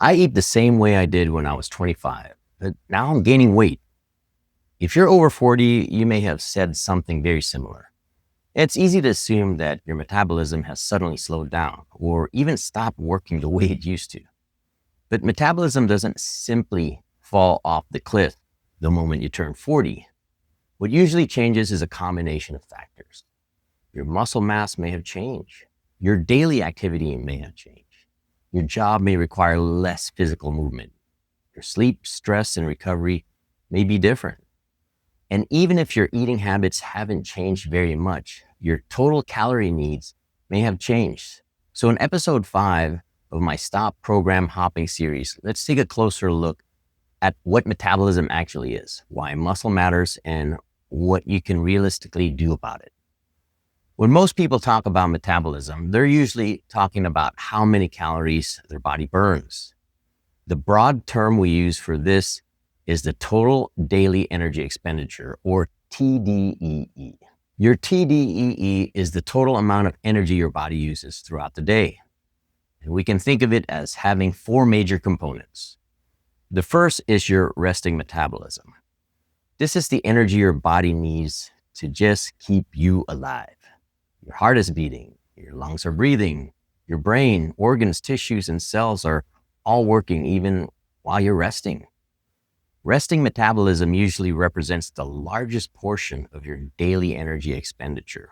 I eat the same way I did when I was 25, but now I'm gaining weight. If you're over 40, you may have said something very similar. It's easy to assume that your metabolism has suddenly slowed down or even stopped working the way it used to. But metabolism doesn't simply fall off the cliff the moment you turn 40. What usually changes is a combination of factors. Your muscle mass may have changed. Your daily activity may have changed. Your job may require less physical movement. Your sleep, stress, and recovery may be different. And even if your eating habits haven't changed very much, your total calorie needs may have changed. So in episode 5 of my Stop Program Hopping series, let's take a closer look at what metabolism actually is, why muscle matters, and what you can realistically do about it. When most people talk about metabolism, they're usually talking about how many calories their body burns. The broad term we use for this is the total daily energy expenditure, or TDEE. Your TDEE is the total amount of energy your body uses throughout the day. And we can think of it as having 4 major components. The first is your resting metabolism. This is the energy your body needs to just keep you alive. Your heart is beating, your lungs are breathing, your brain, organs, tissues, and cells are all working even while you're resting. Resting metabolism usually represents the largest portion of your daily energy expenditure.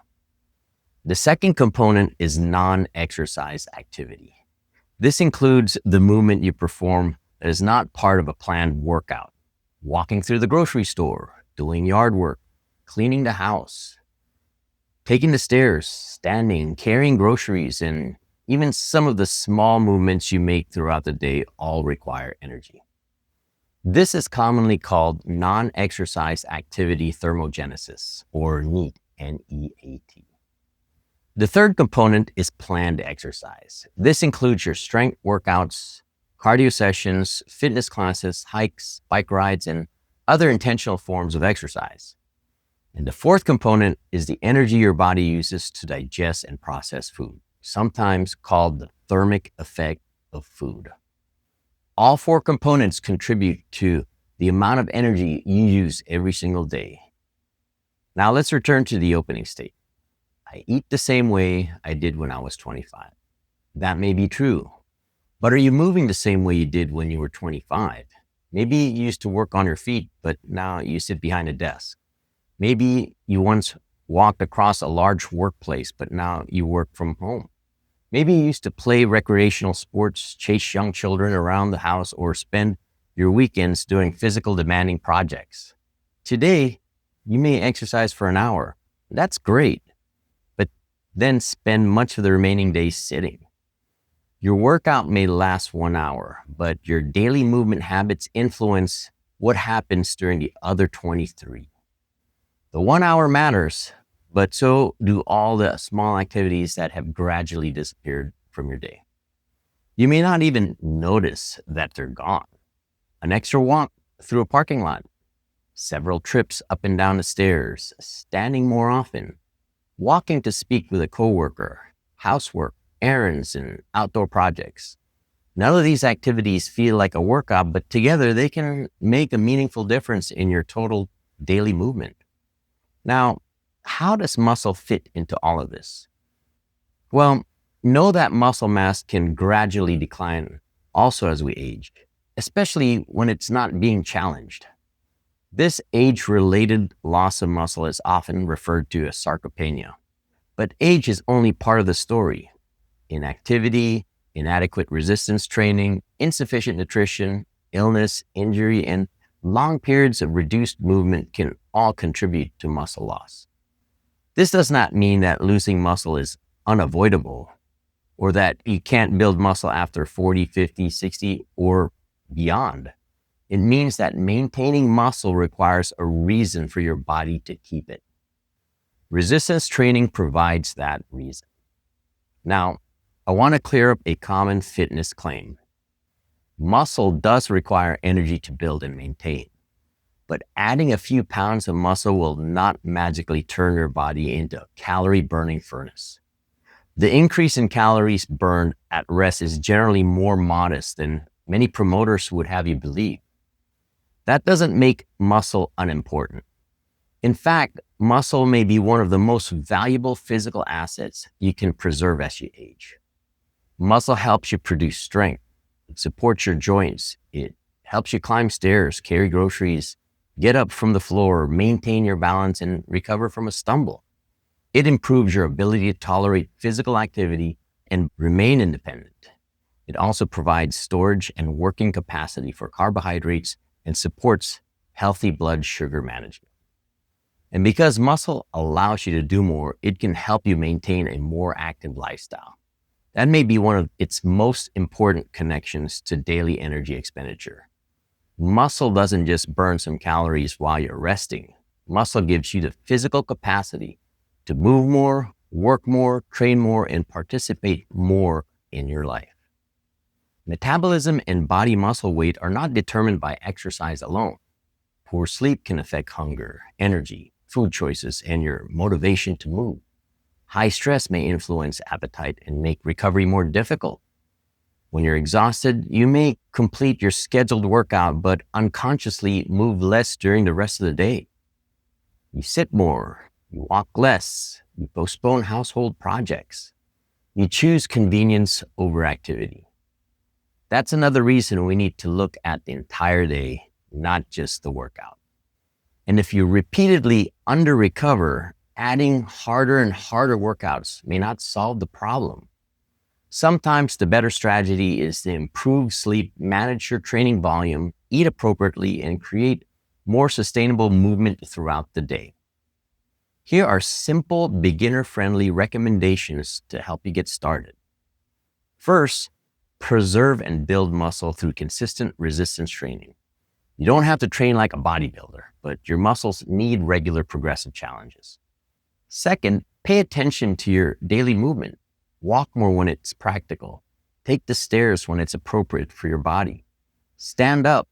The second component is non-exercise activity. This includes the movement you perform that is not part of a planned workout. Walking through the grocery store, doing yard work, cleaning the house, taking the stairs, standing, carrying groceries, and even some of the small movements you make throughout the day all require energy. This is commonly called non-exercise activity thermogenesis, or NEAT, N-E-A-T. The third component is planned exercise. This includes your strength workouts, cardio sessions, fitness classes, hikes, bike rides, and other intentional forms of exercise. And the fourth component is the energy your body uses to digest and process food, sometimes called the thermic effect of food. All 4 components contribute to the amount of energy you use every single day. Now let's return to the opening statement. I eat the same way I did when I was 25. That may be true, but are you moving the same way you did when you were 25? Maybe you used to work on your feet, but now you sit behind a desk. Maybe you once walked across a large workplace, but now you work from home. Maybe you used to play recreational sports, chase young children around the house, or spend your weekends doing physical demanding projects. Today, you may exercise for an hour. That's great, but then spend much of the remaining day sitting. Your workout may last 1 hour, but your daily movement habits influence what happens during the other 23. The 1 hour matters, but so do all the small activities that have gradually disappeared from your day. You may not even notice that they're gone. An extra walk through a parking lot, several trips up and down the stairs, standing more often, walking to speak with a coworker, housework, errands, and outdoor projects. None of these activities feel like a workout, but together they can make a meaningful difference in your total daily movement. Now, how does muscle fit into all of this? Well, know that muscle mass can gradually decline also as we age, especially when it's not being challenged. This age-related loss of muscle is often referred to as sarcopenia, but age is only part of the story. Inactivity, inadequate resistance training, insufficient nutrition, illness, injury, and long periods of reduced movement can all contribute to muscle loss. This does not mean that losing muscle is unavoidable or that you can't build muscle after 40, 50, 60, or beyond. It means that maintaining muscle requires a reason for your body to keep it. Resistance training provides that reason. Now, I want to clear up a common fitness claim. Muscle does require energy to build and maintain, but adding a few pounds of muscle will not magically turn your body into a calorie-burning furnace. The increase in calories burned at rest is generally more modest than many promoters would have you believe. That doesn't make muscle unimportant. In fact, muscle may be one of the most valuable physical assets you can preserve as you age. Muscle helps you produce strength. It supports your joints. It helps you climb stairs, carry groceries, get up from the floor, maintain your balance, and recover from a stumble. It improves your ability to tolerate physical activity and remain independent. It also provides storage and working capacity for carbohydrates and supports healthy blood sugar management. And because muscle allows you to do more, it can help you maintain a more active lifestyle. That may be one of its most important connections to daily energy expenditure. Muscle doesn't just burn some calories while you're resting. Muscle gives you the physical capacity to move more, work more, train more, and participate more in your life. Metabolism and body muscle weight are not determined by exercise alone. Poor sleep can affect hunger, energy, food choices, and your motivation to move. High stress may influence appetite and make recovery more difficult. When you're exhausted, you may complete your scheduled workout, but unconsciously move less during the rest of the day. You sit more, you walk less, you postpone household projects. You choose convenience over activity. That's another reason we need to look at the entire day, not just the workout. And if you repeatedly under-recover, adding harder and harder workouts may not solve the problem. Sometimes the better strategy is to improve sleep, manage your training volume, eat appropriately, and create more sustainable movement throughout the day. Here are simple, beginner-friendly recommendations to help you get started. First, preserve and build muscle through consistent resistance training. You don't have to train like a bodybuilder, but your muscles need regular progressive challenges. Second, pay attention to your daily movement. Walk more when it's practical. Take the stairs when it's appropriate for your body. Stand up.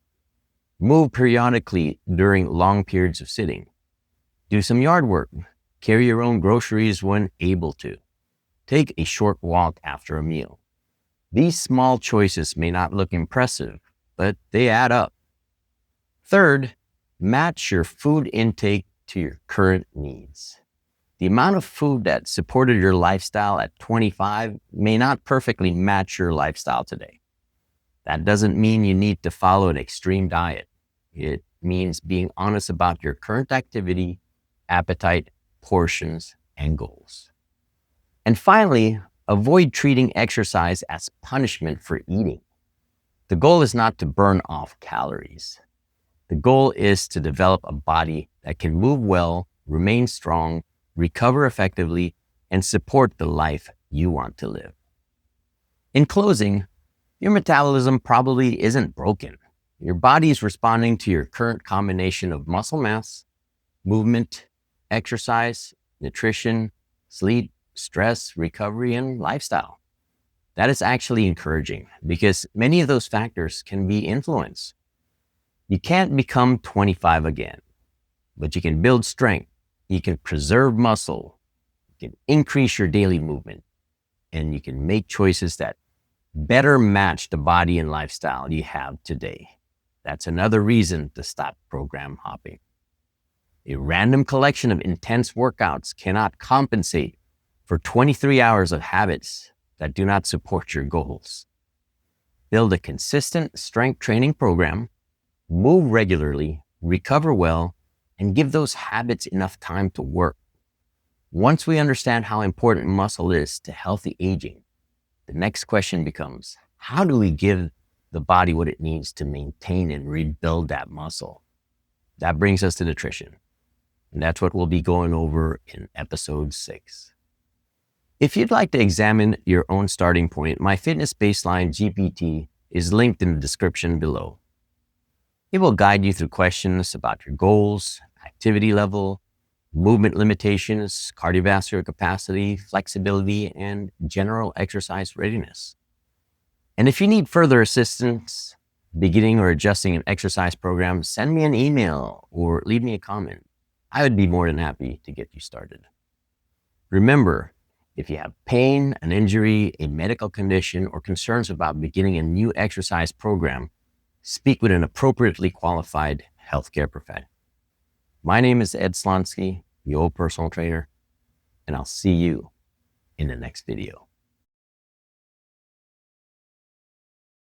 Move periodically during long periods of sitting. Do some yard work. Carry your own groceries when able to. Take a short walk after a meal. These small choices may not look impressive, but they add up. Third, match your food intake to your current needs. The amount of food that supported your lifestyle at 25 may not perfectly match your lifestyle today. That doesn't mean you need to follow an extreme diet. It means being honest about your current activity, appetite, portions, and goals. And finally, avoid treating exercise as punishment for eating. The goal is not to burn off calories. The goal is to develop a body that can move well, remain strong, recover effectively, and support the life you want to live. In closing, your metabolism probably isn't broken. Your body is responding to your current combination of muscle mass, movement, exercise, nutrition, sleep, stress, recovery, and lifestyle. That is actually encouraging because many of those factors can be influenced. You can't become 25 again, but you can build strength, you can preserve muscle, you can increase your daily movement, and you can make choices that better match the body and lifestyle you have today. That's another reason to stop program hopping. A random collection of intense workouts cannot compensate for 23 hours of habits that do not support your goals. Build a consistent strength training program, move regularly, recover well, and give those habits enough time to work. Once we understand how important muscle is to healthy aging, the next question becomes, how do we give the body what it needs to maintain and rebuild that muscle? That brings us to nutrition. And that's what we'll be going over in episode 6. If you'd like to examine your own starting point, my Fitness Baseline GPT is linked in the description below. It will guide you through questions about your goals, activity level, movement limitations, cardiovascular capacity, flexibility, and general exercise readiness. And if you need further assistance beginning or adjusting an exercise program, send me an email or leave me a comment. I would be more than happy to get you started. Remember, If you have pain, an injury, a medical condition, or concerns about beginning a new exercise program, speak with an appropriately qualified healthcare professional. My name is Ed Slonsky, your personal trainer, and I'll see you in the next video.